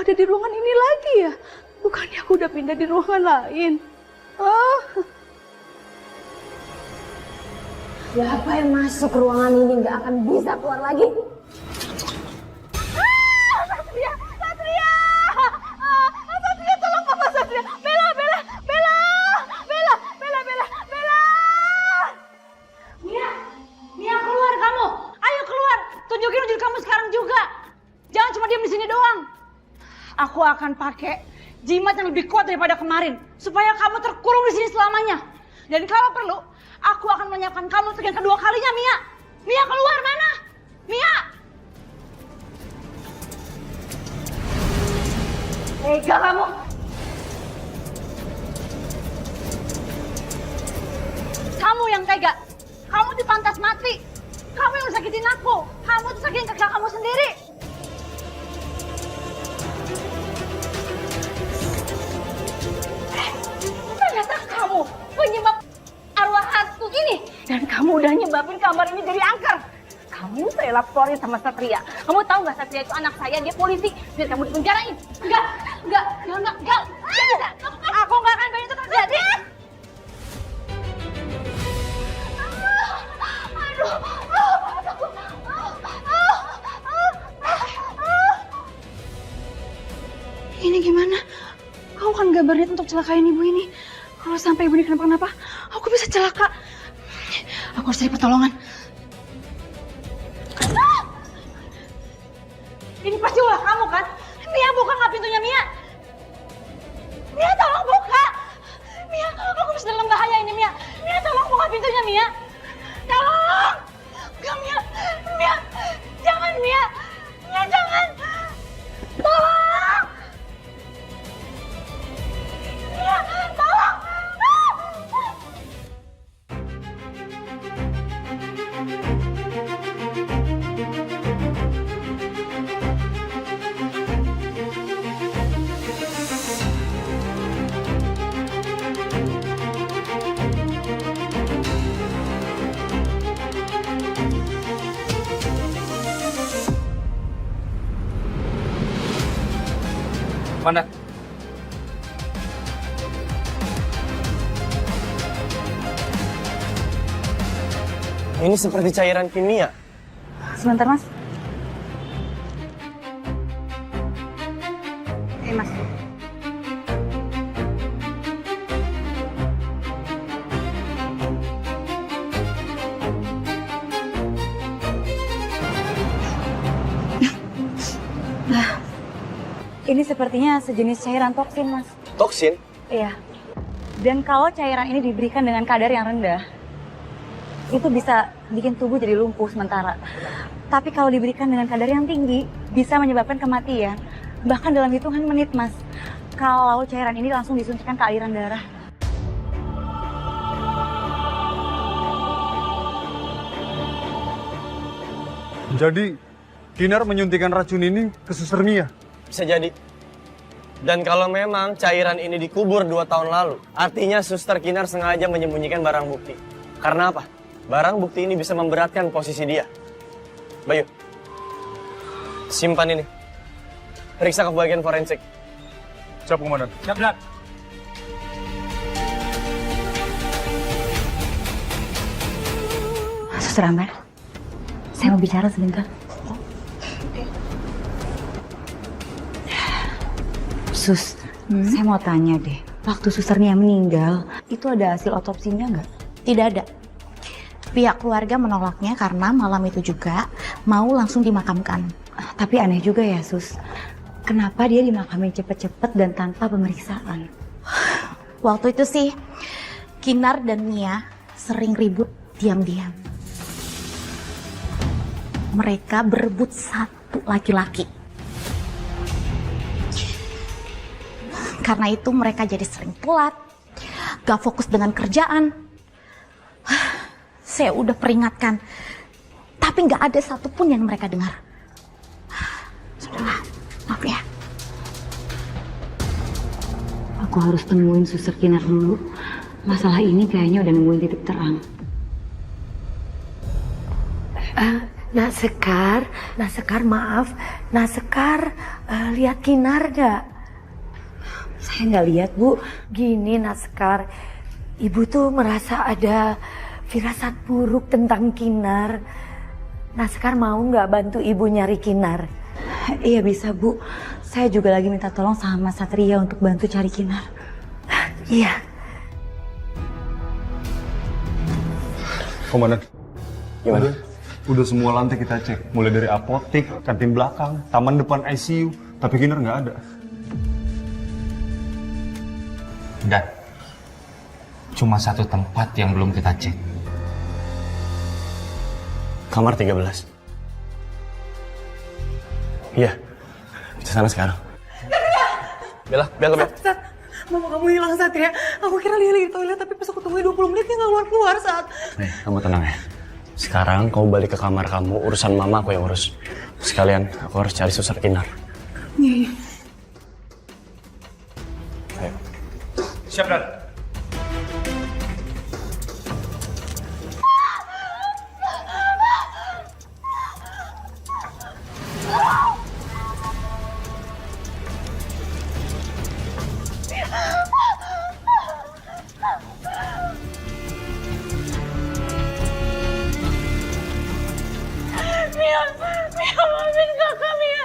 ada di ruangan ini lagi ya? Bukannya aku udah pindah di ruangan lain? Oh. Siapa yang masuk ruangan ini nggak akan bisa keluar lagi? Satria! Satria! Satria, tolong Papa Satria! Bella! Bella! Bella! Bella! Bella! Bella! Bella! Mia! Mia, keluar kamu! Ayo keluar! Tunjukin wujud kamu sekarang juga! Jangan cuma diam di sini doang! Aku akan pakai jimat yang lebih kuat daripada kemarin supaya kamu terkurung di sini selamanya. Dan kalau perlu, aku akan menyiapkan kamu untuk yang kedua kalinya, Mia. Mia, keluar mana? Mia! Tega kamu. Kamu yang tega. Kamu dipantas mati. Kamu yang sakitin aku. Kamu tuh sakitin kakak kamu sendiri. Ternyata kamu penyebab arwah hantu ini. Dan kamu udah nyebabin kamar ini jadi angker. Kamu saya laporin sama Satria. Kamu tahu nggak Satria itu anak saya, dia polisi. Biar kamu dipenjarain. Enggak. Aku nggak akan biarin itu terjadi. Ini gimana? Kau kan gak berniat untuk celakain ibu ini. Kalau sampai ibu ini kenapa-kenapa, aku bisa celaka. Aku harus cari pertolongan. Ini pasti ulah kamu kan? Mia, buka nggak pintunya, Mia? Mia, tolong buka! Mia, aku bisa dalam bahaya ini, Mia. Mia, tolong buka pintunya, Mia. Tolong! Enggak, Mia. Mia, jangan, Mia. Mia, jangan. Tolong! Mia, tolong! Mana? Ini seperti cairan kimia. Sebentar, Mas. Mas. Ini sepertinya sejenis cairan toksin, Mas. Toksin? Iya. Dan kalau cairan ini diberikan dengan kadar yang rendah, itu bisa bikin tubuh jadi lumpuh sementara. Tapi kalau diberikan dengan kadar yang tinggi, bisa menyebabkan kematian. Bahkan dalam hitungan menit, Mas. Kalau cairan ini langsung disuntikan ke aliran darah. Jadi, Kinar menyuntikkan racun ini ke Suster Mia? Bisa jadi. Dan kalau memang cairan ini dikubur 2 tahun lalu, artinya Suster Kinar sengaja menyembunyikan barang bukti. Karena apa? Barang bukti ini bisa memberatkan posisi dia. Bayu, simpan ini. Periksa ke bagian forensik. Siap, Komandan. Siap, Dan. Suster Ambar, saya mau bicara sebentar. Sus, saya mau tanya deh. Waktu Suster Mia meninggal, itu ada hasil otopsinya nggak? Tidak ada. Pihak keluarga menolaknya karena malam itu juga mau langsung dimakamkan. Tapi aneh juga ya, Sus. Kenapa dia dimakamin cepet-cepet dan tanpa pemeriksaan? Waktu itu sih, Kinar dan Mia sering ribut diam-diam. Mereka berebut satu laki-laki. Karena itu mereka jadi sering telat, gak fokus dengan kerjaan. Saya udah peringatkan, tapi gak ada satupun yang mereka dengar. Sudahlah, maaf ya. Aku harus temuin Suster Kinar dulu. Masalah ini kayaknya udah nemuin titik terang. Nak Sekar maaf. Nak Sekar lihat Kinar gak? Saya nggak lihat, Bu. Gini Nak Sekar, Ibu tuh merasa ada firasat buruk tentang Kinar. Nak Sekar mau nggak bantu Ibu nyari Kinar? Iya bisa, Bu. Saya juga lagi minta tolong sama Mas Satria untuk bantu cari Kinar. Iya. Komandan. Gimana? Udah semua lantai kita cek, mulai dari apotek, kantin belakang, taman depan ICU, tapi Kinar nggak ada. Dan cuma satu tempat yang belum kita cek. Kamar 13. Iya, kita sana sekarang. Bella. Sat, mama kamu hilang Sat ya. Aku kira dia lagi di toilet, tapi pas aku tungguin 20 menit dia nggak keluar Sat. Nih, kamu tenang ya. Sekarang kamu balik ke kamar kamu, urusan mama aku yang urus. Sekalian, aku harus cari suster Kinar. Iya. Ayo. Siap, Dan. Mia, maafin kakak Mia.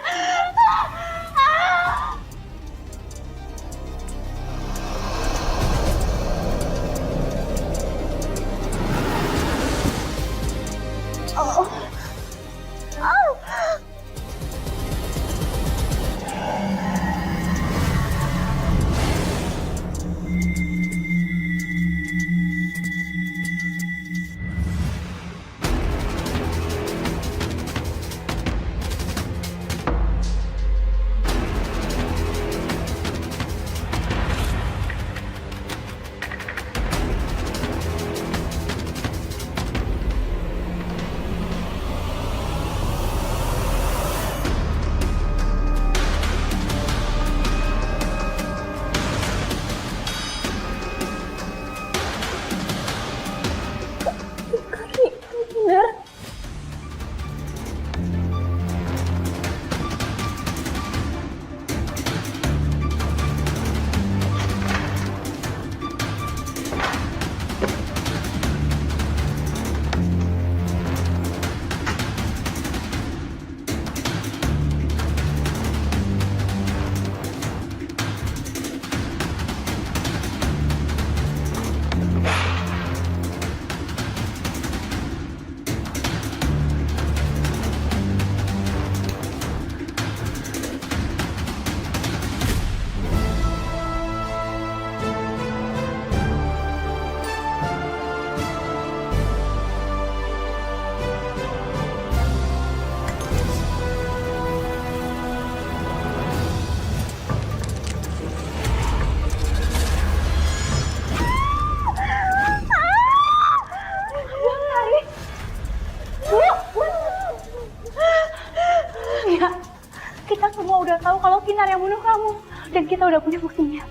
Kita semua udah tahu kalau Kinar yang bunuh kamu. Dan kita udah punya buktinya.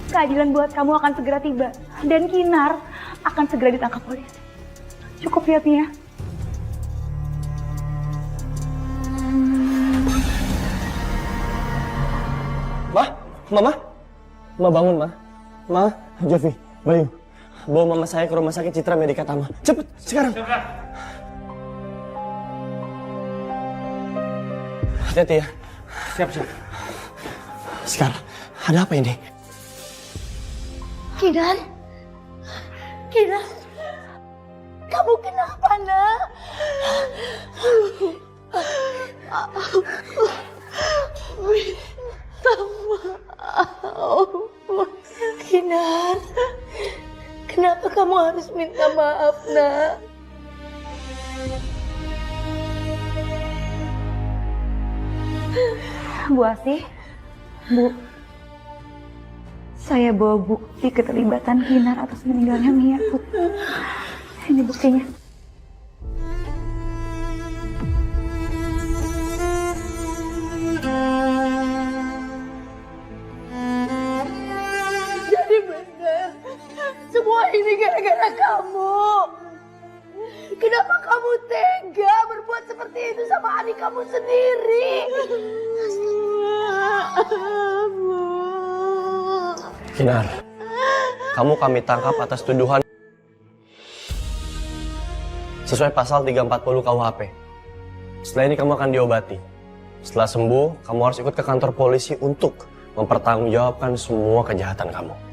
Keadilan buat kamu akan segera tiba. Dan Kinar akan segera ditangkap polisi. Cukup ya, Mia? Mama bangun, Ma, Jovi, Bayu. Bawa mama saya ke rumah sakit Citra Medika Tama. Cepet, sekarang. Hati-hati ya. Siap. Sekarang, ada apa ini? Kinar, kamu kenapa nak? Minta maaf. Kinar, kenapa kamu harus minta maaf nak? Bu Asih, Bu, saya bawa bukti keterlibatan Kinar atas meninggalnya Mia, Bu. Ini buktinya. Jadi benar, semua ini gara-gara kamu. Kenapa kamu tega berbuat seperti itu sama adik kamu sendiri? Kinar, kamu kami tangkap atas tuduhan sesuai pasal 340 KUHP. Setelah ini kamu akan diobati. Setelah sembuh, kamu harus ikut ke kantor polisi untuk mempertanggungjawabkan semua kejahatan kamu.